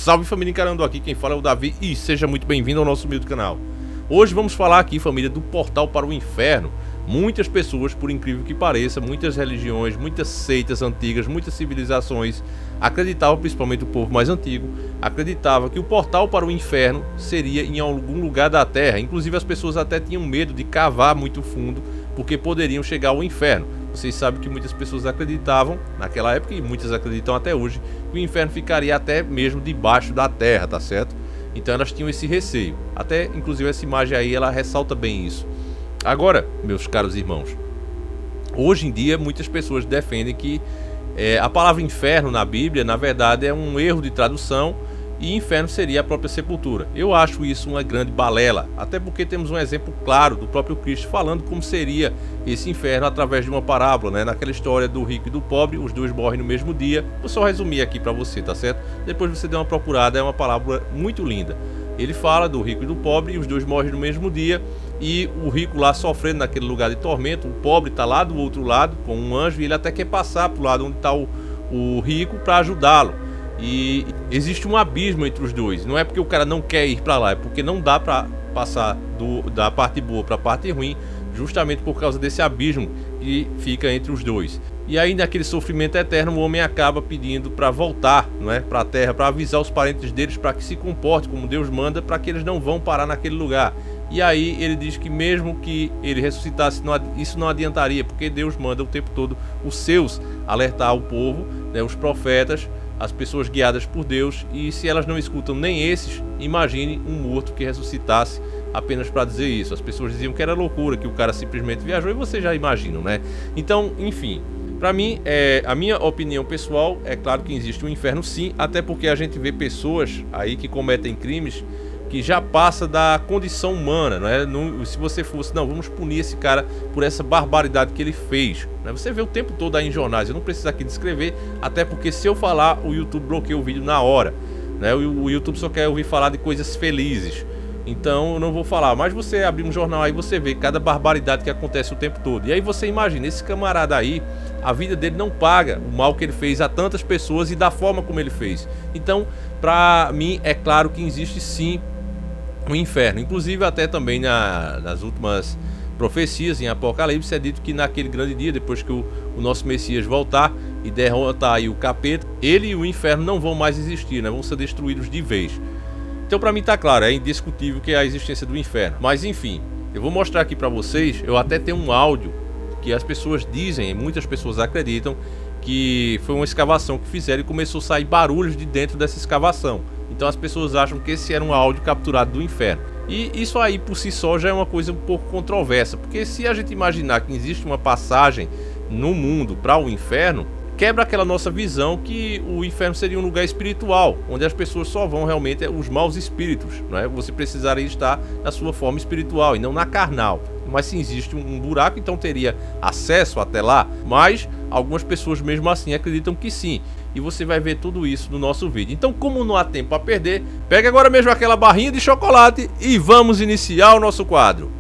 Salve família Encarando aqui, quem fala é o Davi e seja muito bem-vindo ao nosso humilde canal. Hoje vamos falar aqui, família, do portal para o inferno. Muitas pessoas, por incrível que pareça, muitas religiões, muitas seitas antigas, muitas civilizações acreditavam, principalmente o povo mais antigo, acreditava que o portal para o inferno seria em algum lugar da terra. Inclusive as pessoas até tinham medo de cavar muito fundo, porque poderiam chegar ao inferno. Vocês sabem que muitas pessoas acreditavam naquela época, e muitas acreditam até hoje, que o inferno ficaria até mesmo debaixo da terra, tá certo? Então elas tinham esse receio. Até, inclusive, essa imagem aí, ela ressalta bem isso. Agora, meus caros irmãos, hoje em dia muitas pessoas defendem que a palavra inferno na Bíblia, na verdade, é um erro de tradução, e inferno seria a própria sepultura. Eu acho isso uma grande balela, até porque temos um exemplo claro do próprio Cristo falando como seria esse inferno através de uma parábola, né? Naquela história do rico e do pobre, os dois morrem no mesmo dia. Vou só resumir aqui para você, tá certo? Depois você dê uma procurada, é uma parábola muito linda. Ele fala do rico e do pobre, e os dois morrem no mesmo dia, e o rico lá sofrendo naquele lugar de tormento, o pobre está lá do outro lado com um anjo, e ele até quer passar para o lado onde está o rico para ajudá-lo. E existe um abismo entre os dois. Não é porque o cara não quer ir para lá, é porque não dá para passar da parte boa para a parte ruim, justamente por causa desse abismo que fica entre os dois. E aí, naquele sofrimento eterno, o homem acaba pedindo para voltar, não é, para a terra, para avisar os parentes deles para que se comportem como Deus manda, para que eles não vão parar naquele lugar. E aí ele diz que mesmo que ele ressuscitasse, isso não adiantaria, porque Deus manda o tempo todo os seus alertar o povo, né, os profetas, as pessoas guiadas por Deus, e se elas não escutam nem esses, imagine um morto que ressuscitasse apenas para dizer isso. As pessoas diziam que era loucura, que o cara simplesmente viajou, e vocês já imaginam, né? Então, enfim, para mim, a minha opinião pessoal, é claro que existe um inferno sim, até porque a gente vê pessoas aí que cometem crimes que já passa da condição humana, não é? Se você fosse, não, vamos punir esse cara por essa barbaridade que ele fez, né? Você vê o tempo todo aí em jornais, eu não preciso aqui descrever, até porque se eu falar, o YouTube bloqueia o vídeo na hora, né? O YouTube só quer ouvir falar de coisas felizes, então eu não vou falar, mas você abrir um jornal aí, você vê cada barbaridade que acontece o tempo todo, e aí você imagina, esse camarada aí, a vida dele não paga o mal que ele fez a tantas pessoas e da forma como ele fez. Então, pra mim, é claro que existe sim o inferno. Inclusive até também nas últimas profecias em Apocalipse é dito que naquele grande dia, depois que o nosso Messias voltar e derrotar aí o capeta, ele e o inferno não vão mais existir, né? Vão ser destruídos de vez. Então para mim tá claro, é indiscutível que é a existência do inferno. Mas enfim, eu vou mostrar aqui para vocês, eu até tenho um áudio que as pessoas dizem, e muitas pessoas acreditam, que foi uma escavação que fizeram e começou a sair barulhos de dentro dessa escavação. Então as pessoas acham que esse era um áudio capturado do inferno. E isso aí por si só já é uma coisa um pouco controversa, porque se a gente imaginar que existe uma passagem no mundo para o inferno, quebra aquela nossa visão que o inferno seria um lugar espiritual, onde as pessoas só vão realmente os maus espíritos, não é? Você precisaria estar na sua forma espiritual e não na carnal. Mas se existe um buraco, então teria acesso até lá. Mas algumas pessoas mesmo assim acreditam que sim. E você vai ver tudo isso no nosso vídeo. Então, como não há tempo a perder, pega agora mesmo aquela barrinha de chocolate e vamos iniciar o nosso quadro.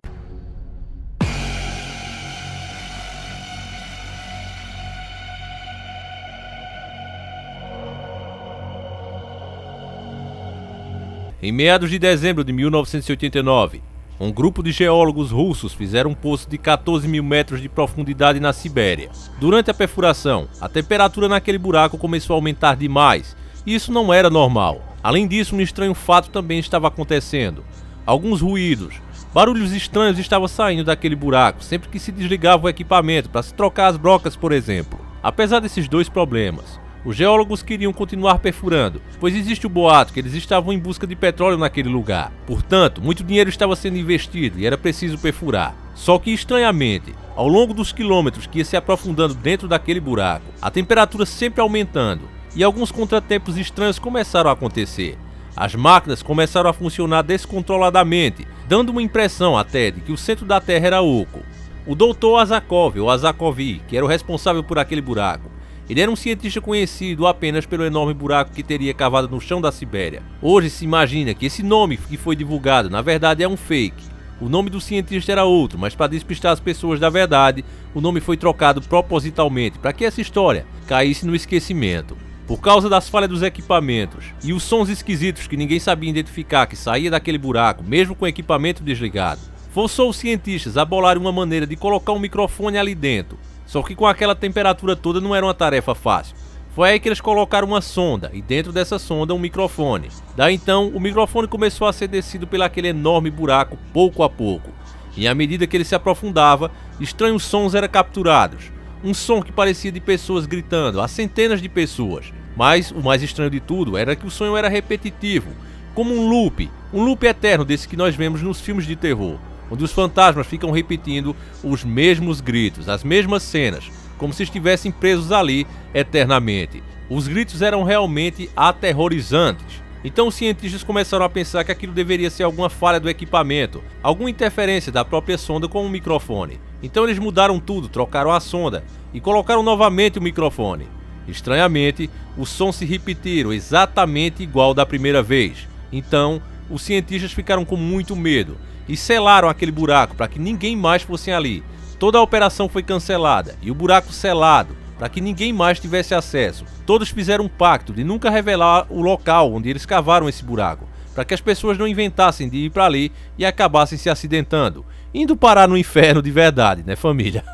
Em meados de dezembro de 1989, um grupo de geólogos russos fizeram um poço de 14 mil metros de profundidade na Sibéria. Durante a perfuração, a temperatura naquele buraco começou a aumentar demais, e isso não era normal. Além disso, um estranho fato também estava acontecendo. Alguns ruídos, barulhos estranhos estavam saindo daquele buraco sempre que se desligava o equipamento para se trocar as brocas, por exemplo. Apesar desses dois problemas, os geólogos queriam continuar perfurando, pois existe o boato que eles estavam em busca de petróleo naquele lugar. Portanto, muito dinheiro estava sendo investido e era preciso perfurar. Só que, estranhamente, ao longo dos quilômetros que ia se aprofundando dentro daquele buraco, a temperatura sempre aumentando, e alguns contratempos estranhos começaram a acontecer. As máquinas começaram a funcionar descontroladamente, dando uma impressão até de que o centro da Terra era oco. O Dr. Azakov, ou Azakovi, que era o responsável por aquele buraco, ele era um cientista conhecido apenas pelo enorme buraco que teria cavado no chão da Sibéria. Hoje se imagina que esse nome que foi divulgado na verdade é um fake. O nome do cientista era outro, mas para despistar as pessoas da verdade, o nome foi trocado propositalmente para que essa história caísse no esquecimento. Por causa das falhas dos equipamentos e os sons esquisitos que ninguém sabia identificar que saía daquele buraco, mesmo com o equipamento desligado, forçou os cientistas a bolarem uma maneira de colocar um microfone ali dentro. Só que com aquela temperatura toda não era uma tarefa fácil. Foi aí que eles colocaram uma sonda e dentro dessa sonda um microfone. Daí então o microfone começou a ser descido pelaquele enorme buraco pouco a pouco. E à medida que ele se aprofundava, estranhos sons eram capturados. Um som que parecia de pessoas gritando, a centenas de pessoas. Mas o mais estranho de tudo era que o som era repetitivo, como um loop eterno desse que nós vemos nos filmes de terror, onde os fantasmas ficam repetindo os mesmos gritos, as mesmas cenas, como se estivessem presos ali eternamente. Os gritos eram realmente aterrorizantes. Então os cientistas começaram a pensar que aquilo deveria ser alguma falha do equipamento, alguma interferência da própria sonda com o microfone. Então eles mudaram tudo, trocaram a sonda e colocaram novamente o microfone. Estranhamente, os sons se repetiram exatamente igual da primeira vez. Então, os cientistas ficaram com muito medo e selaram aquele buraco para que ninguém mais fosse ali. Toda a operação foi cancelada e o buraco selado para que ninguém mais tivesse acesso. Todos fizeram um pacto de nunca revelar o local onde eles cavaram esse buraco, para que as pessoas não inventassem de ir para ali e acabassem se acidentando, indo parar no inferno de verdade, né, família?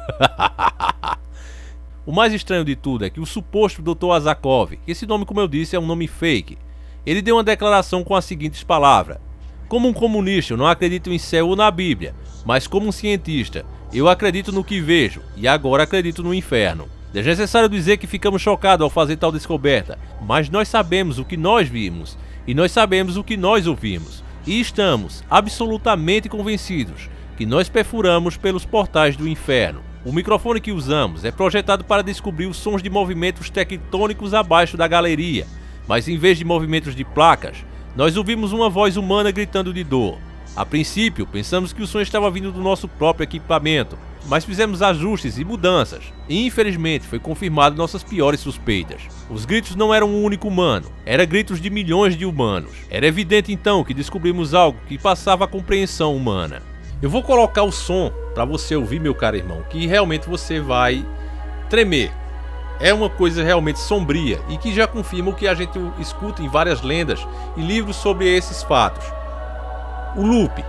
O mais estranho de tudo é que o suposto Dr. Azakov, que esse nome, como eu disse, é um nome fake, ele deu uma declaração com as seguintes palavras: como um comunista, eu não acredito em céu ou na Bíblia, mas como um cientista, eu acredito no que vejo e agora acredito no inferno. É necessário dizer que ficamos chocados ao fazer tal descoberta, mas nós sabemos o que nós vimos e nós sabemos o que nós ouvimos e estamos absolutamente convencidos que nós perfuramos pelos portais do inferno. O microfone que usamos é projetado para descobrir os sons de movimentos tectônicos abaixo da galeria, mas em vez de movimentos de placas, nós ouvimos uma voz humana gritando de dor. A princípio, pensamos que o som estava vindo do nosso próprio equipamento, mas fizemos ajustes e mudanças, e infelizmente foi confirmado nossas piores suspeitas. Os gritos não eram um único humano, eram gritos de milhões de humanos. Era evidente então que descobrimos algo que passava a compreensão humana. Eu vou colocar o som para você ouvir, meu caro irmão, que realmente você vai tremer. É uma coisa realmente sombria e que já confirma o que a gente escuta em várias lendas e livros sobre esses fatos. O loop.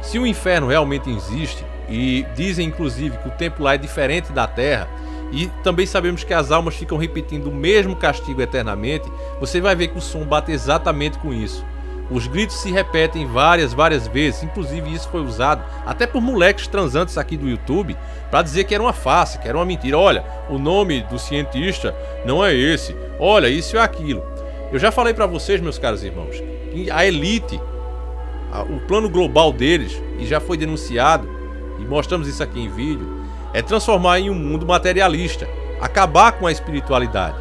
Se o inferno realmente existe, e dizem inclusive que o tempo lá é diferente da Terra, e também sabemos que as almas ficam repetindo o mesmo castigo eternamente, você vai ver que o som bate exatamente com isso. Os gritos se repetem várias vezes, inclusive isso foi usado até por moleques transantes aqui do YouTube para dizer que era uma farsa, que era uma mentira. Olha, o nome do cientista não é esse, olha, isso é aquilo. Eu já falei para vocês, meus caros irmãos, que a elite, o plano global deles, e já foi denunciado, e mostramos isso aqui em vídeo, é transformar em um mundo materialista, acabar com a espiritualidade,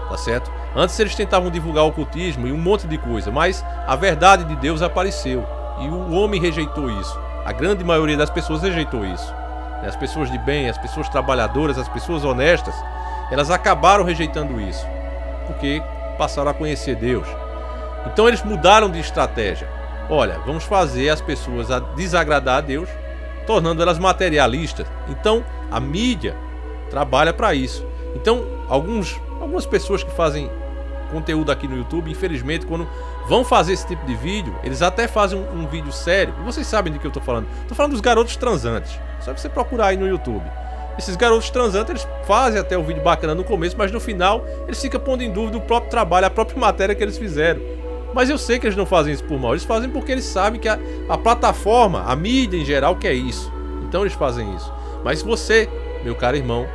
tá certo? Antes eles tentavam divulgar o ocultismo e um monte de coisa, mas a verdade de Deus apareceu e o homem rejeitou isso. A grande maioria das pessoas rejeitou isso. As pessoas de bem, as pessoas trabalhadoras, as pessoas honestas, elas acabaram rejeitando isso, porque passaram a conhecer Deus. Então eles mudaram de estratégia. Olha, vamos fazer as pessoas a desagradar a Deus, tornando elas materialistas. Então a mídia trabalha para isso. Então algumas pessoas que fazem conteúdo aqui no YouTube, infelizmente, quando vão fazer esse tipo de vídeo, eles até fazem um vídeo sério, e vocês sabem de que eu tô falando. Tô falando dos garotos transantes. Só você procurar aí no YouTube. Esses garotos transantes, eles fazem até o vídeo bacana no começo, mas no final eles ficam pondo em dúvida o próprio trabalho, a própria matéria que eles fizeram. Mas eu sei que eles não fazem isso por mal, eles fazem porque eles sabem que a plataforma, a mídia em geral, quer isso. Então eles fazem isso. Mas você, meu caro irmão,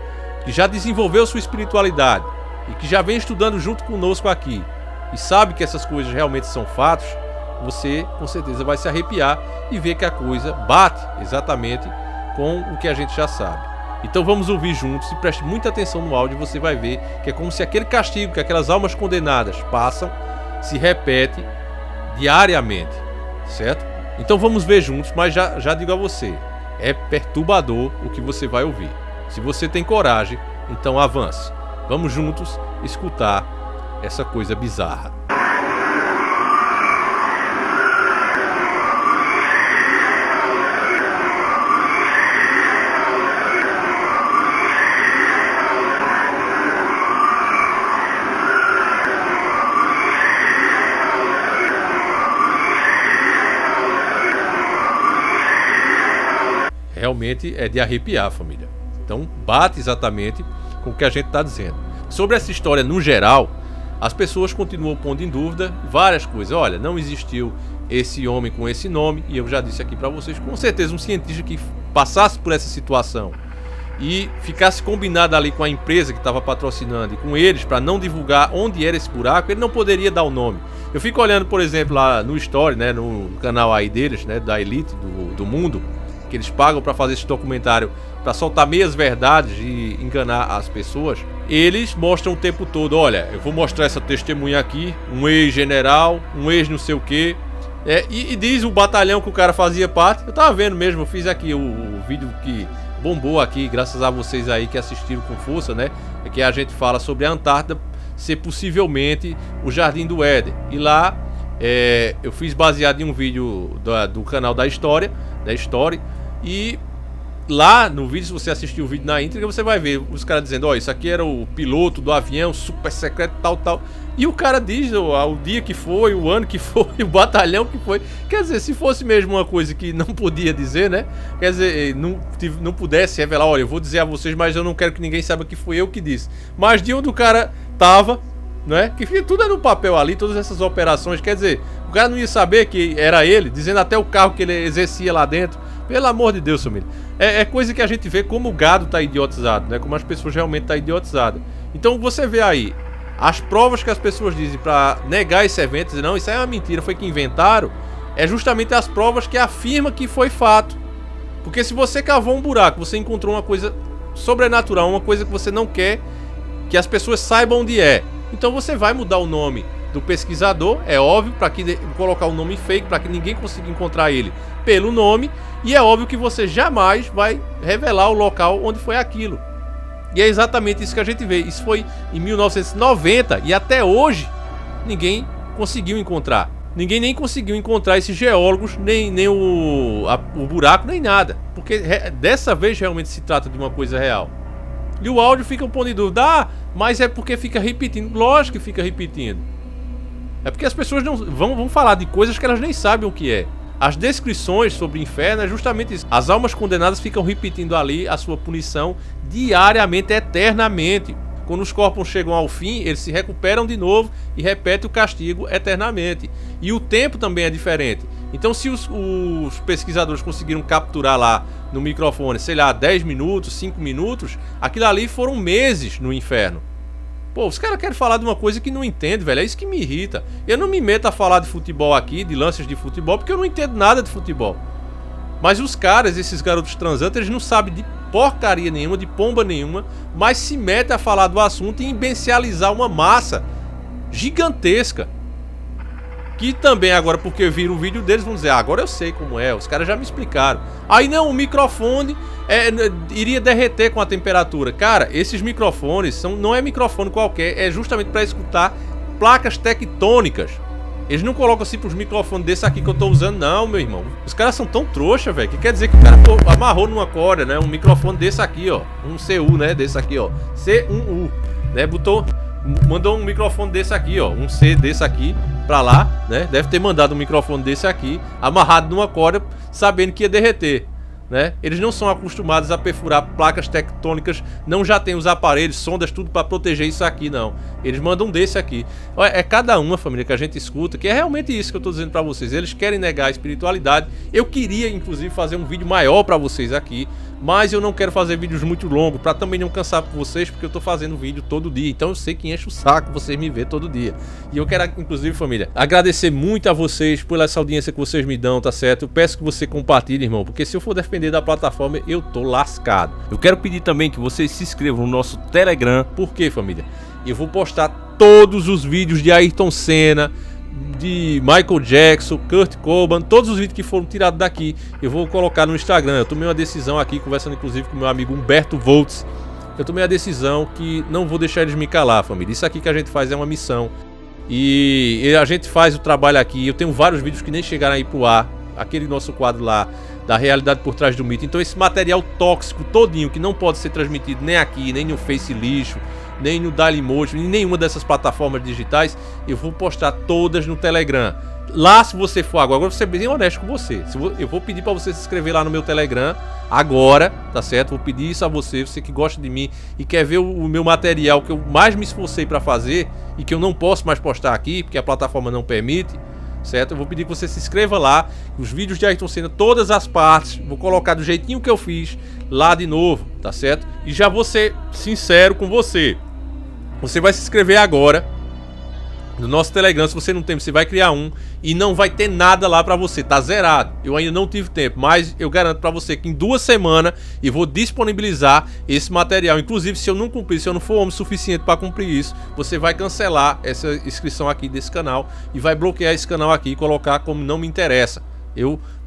que já desenvolveu sua espiritualidade e que já vem estudando junto conosco aqui e sabe que essas coisas realmente são fatos, você com certeza vai se arrepiar e ver que a coisa bate exatamente com o que a gente já sabe. Então vamos ouvir juntos e preste muita atenção no áudio, você vai ver que é como se aquele castigo que aquelas almas condenadas passam se repete diariamente, certo? Então vamos ver juntos, mas já digo a você, é perturbador o que você vai ouvir. Se você tem coragem, então avance. Vamos juntos escutar essa coisa bizarra. realmente é de arrepiar, família. Então bate exatamente com o que a gente está dizendo. Sobre essa história no geral, as pessoas continuam pondo em dúvida várias coisas. Olha, não existiu esse homem com esse nome, e eu já disse aqui para vocês, com certeza um cientista que passasse por essa situação e ficasse combinado ali com a empresa que estava patrocinando e com eles para não divulgar onde era esse buraco, ele não poderia dar o nome. Eu fico olhando, por exemplo, lá no Story, né, no canal aí deles, né, da elite do mundo, que eles pagam para fazer esse documentário, para soltar meias verdades e enganar as pessoas. Eles mostram o tempo todo, olha, eu vou mostrar essa testemunha aqui, um ex-general, um ex não sei o que, e diz o batalhão que o cara fazia parte. Eu tava vendo mesmo, eu fiz aqui o vídeo que bombou aqui, graças a vocês aí que assistiram com força, né? É que a gente fala sobre a Antártida ser possivelmente o Jardim do Éden. E lá eu fiz baseado em um vídeo do canal da História, da Story. E lá no vídeo, se você assistir o vídeo na íntegra, você vai ver os caras dizendo, ó, isso aqui era o piloto do avião super secreto, tal. E o cara diz o dia que foi, o ano que foi, o batalhão que foi. Quer dizer, se fosse mesmo uma coisa que não podia dizer, né? Quer dizer, não pudesse revelar, olha, eu vou dizer a vocês, mas eu não quero que ninguém saiba que foi eu que disse. Mas de onde o cara tava, né? Que tudo é no papel ali, todas essas operações. Quer dizer, o cara não ia saber que era ele, dizendo até o carro que ele exercia lá dentro. Pelo amor de Deus, família. É coisa que a gente vê como o gado tá idiotizado, né? Como as pessoas realmente tá idiotizadas. Então você vê aí as provas que as pessoas dizem para negar esse evento, dizer, não, isso aí é uma mentira, foi que inventaram, é justamente as provas que afirmam que foi fato. Porque se você cavou um buraco, você encontrou uma coisa sobrenatural, uma coisa que você não quer que as pessoas saibam onde é, então você vai mudar o nome do pesquisador, é óbvio, para colocar um nome fake, para que ninguém consiga encontrar ele pelo nome, e é óbvio que você jamais vai revelar o local onde foi aquilo. E é exatamente isso que a gente vê. Isso foi em 1990 e até hoje ninguém conseguiu encontrar. Ninguém nem conseguiu encontrar esses geólogos, nem o buraco, nem nada. Porque dessa vez realmente se trata de uma coisa real. E o áudio fica um ponto de dúvida. Mas é porque fica repetindo. Lógico que fica repetindo. É porque as pessoas não vão falar de coisas que elas nem sabem o que é. As descrições sobre o inferno é justamente isso. As almas condenadas ficam repetindo ali a sua punição diariamente, eternamente. Quando os corpos chegam ao fim, eles se recuperam de novo e repetem o castigo eternamente. E o tempo também é diferente. Então, se os pesquisadores conseguiram capturar lá no microfone, sei lá, 10 minutos, 5 minutos, aquilo ali foram meses no inferno. Pô, os caras querem falar de uma coisa que não entende, velho. É isso que me irrita. Eu não me meto a falar de futebol aqui, de lances de futebol, porque eu não entendo nada de futebol. Mas os caras, esses garotos transantes, eles não sabem de porcaria nenhuma, de pomba nenhuma, mas se metem a falar do assunto e imbencializar uma massa gigantesca. Que também agora, porque viram o vídeo deles, vão dizer, agora eu sei como é, os caras já me explicaram. Aí não, o microfone iria derreter com a temperatura. Cara, esses microfones não é microfone qualquer, é justamente para escutar placas tectônicas. Eles não colocam assim pros microfones desse aqui que eu tô usando, não, meu irmão. Os caras são tão trouxa, velho, que quer dizer que o cara amarrou numa corda, né, um microfone desse aqui, ó, um CU, né, desse aqui, ó, C1U, né, mandou um microfone desse aqui, ó, um C desse aqui pra lá, né? Deve ter mandado um microfone desse aqui, amarrado numa corda, sabendo que ia derreter, né? Eles não são acostumados a perfurar placas tectônicas, não já tem os aparelhos, sondas, tudo pra proteger isso aqui, não. Eles mandam desse aqui. É cada uma, família, que a gente escuta, que é realmente isso que eu tô dizendo pra vocês. Eles querem negar a espiritualidade. Eu queria, inclusive, fazer um vídeo maior pra vocês aqui, mas eu não quero fazer vídeos muito longos, pra também não cansar vocês, porque eu tô fazendo vídeo todo dia. Então eu sei que enche o saco vocês me ver todo dia. E eu quero, inclusive, família, agradecer muito a vocês por essa audiência que vocês me dão, tá certo? Eu peço que você compartilhe, irmão, porque se eu for defender da plataforma, eu tô lascado. Eu quero pedir também que vocês se inscrevam no nosso Telegram. Por quê, família? Eu vou postar todos os vídeos de Ayrton Senna, de Michael Jackson, Kurt Cobain, todos os vídeos que foram tirados daqui, eu vou colocar no Instagram. Eu tomei uma decisão aqui, conversando inclusive com meu amigo Humberto Voltz. Eu tomei a decisão que não vou deixar eles me calar, família. Isso aqui que a gente faz é uma missão. E a gente faz o trabalho aqui. Eu tenho vários vídeos que nem chegaram aí pro ar. Aquele nosso quadro lá, da realidade por trás do mito. Então esse material tóxico todinho, que não pode ser transmitido nem aqui, nem no Face Lixo, nem no Dailymotion, em nenhuma dessas plataformas digitais, eu vou postar todas no Telegram. Lá, se você for agora vou ser bem honesto com você. Eu vou pedir pra você se inscrever lá no meu Telegram agora, tá certo? Vou pedir isso a você que gosta de mim e quer ver o meu material que eu mais me esforcei pra fazer e que eu não posso mais postar aqui, porque a plataforma não permite, certo? Eu vou pedir que você se inscreva lá. Os vídeos de Ayrton Senna, todas as partes, vou colocar do jeitinho que eu fiz lá de novo, tá certo? E já vou ser sincero com você. Você vai se inscrever agora no nosso Telegram. Se você não tem, você vai criar um e não vai ter nada lá pra você, tá zerado. Eu ainda não tive tempo, mas eu garanto pra você que em 2 semanas eu vou disponibilizar esse material. Inclusive, se eu não cumprir, se eu não for homem suficiente pra cumprir isso, você vai cancelar essa inscrição aqui desse canal e vai bloquear esse canal aqui e colocar como não me interessa.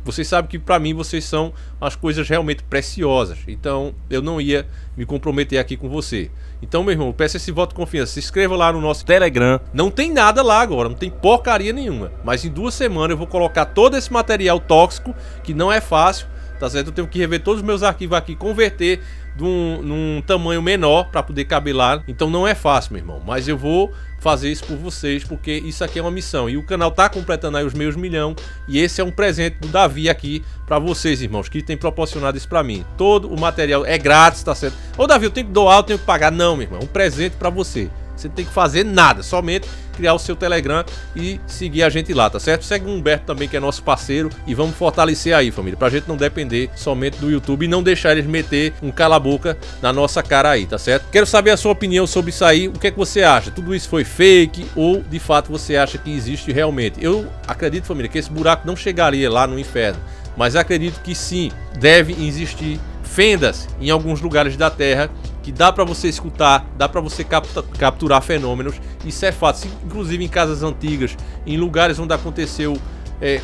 Vocês sabem que pra mim vocês são as coisas realmente preciosas. Então eu não ia me comprometer aqui com você. Então, meu irmão, eu peço esse voto de confiança. Se inscreva lá no nosso Telegram. Não tem nada lá agora, não tem porcaria nenhuma. Mas em 2 semanas eu vou colocar todo esse material tóxico, que não é fácil, tá certo? Eu tenho que rever todos os meus arquivos aqui, converter num tamanho menor para poder caber lá. Então não é fácil, meu irmão, mas eu vou fazer isso por vocês, porque isso aqui é uma missão. E o canal tá completando aí os meus 1 milhão. E esse é um presente do Davi aqui para vocês, irmãos, que tem proporcionado isso para mim. Todo o material é grátis, tá certo? Ô Davi, eu tenho que doar, eu tenho que pagar. Não, meu irmão, é um presente para você. Você não tem que fazer nada, somente criar o seu Telegram e seguir a gente lá, tá certo? Segue o Humberto também, que é nosso parceiro, e vamos fortalecer aí, família, pra gente não depender somente do YouTube e não deixar eles meter um cala-boca na nossa cara aí, tá certo? Quero saber a sua opinião sobre isso aí. O que é que você acha? Tudo isso foi fake ou de fato você acha que existe realmente? Eu acredito, família, que esse buraco não chegaria lá no inferno, mas acredito que sim, deve existir fendas em alguns lugares da Terra que dá pra você escutar, dá pra você capturar fenômenos. Isso é fato, inclusive em casas antigas, em lugares onde aconteceu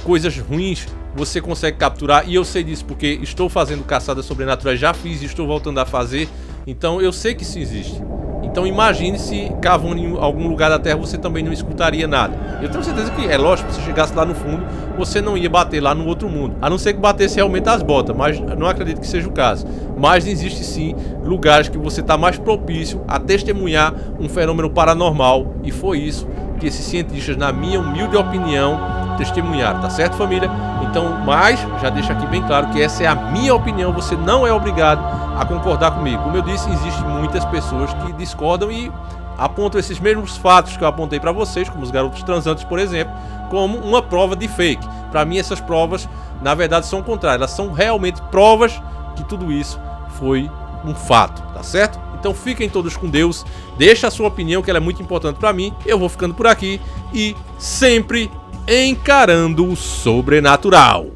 coisas ruins, você consegue capturar. E eu sei disso porque estou fazendo caçadas sobrenaturais, já fiz e estou voltando a fazer. Então eu sei que isso existe. Então imagine se cavando em algum lugar da Terra você também não escutaria nada. Eu tenho certeza que, é lógico, se você chegasse lá no fundo, você não ia bater lá no outro mundo. A não ser que batesse realmente as botas, mas não acredito que seja o caso. Mas existe sim lugares que você está mais propício a testemunhar um fenômeno paranormal. E foi isso que esses cientistas, na minha humilde opinião, testemunharam, tá certo, família? Então, mas já deixo aqui bem claro que essa é a minha opinião, você não é obrigado a concordar comigo. Como eu disse, existem muitas pessoas que discordam e apontam esses mesmos fatos que eu apontei para vocês, como os garotos transantes, por exemplo, como uma prova de fake. Para mim, essas provas, na verdade, são contrárias. Elas são realmente provas que tudo isso foi um fato, tá certo? Então fiquem todos com Deus, deixa a sua opinião, que ela é muito importante para mim. Eu vou ficando por aqui e sempre encarando o sobrenatural.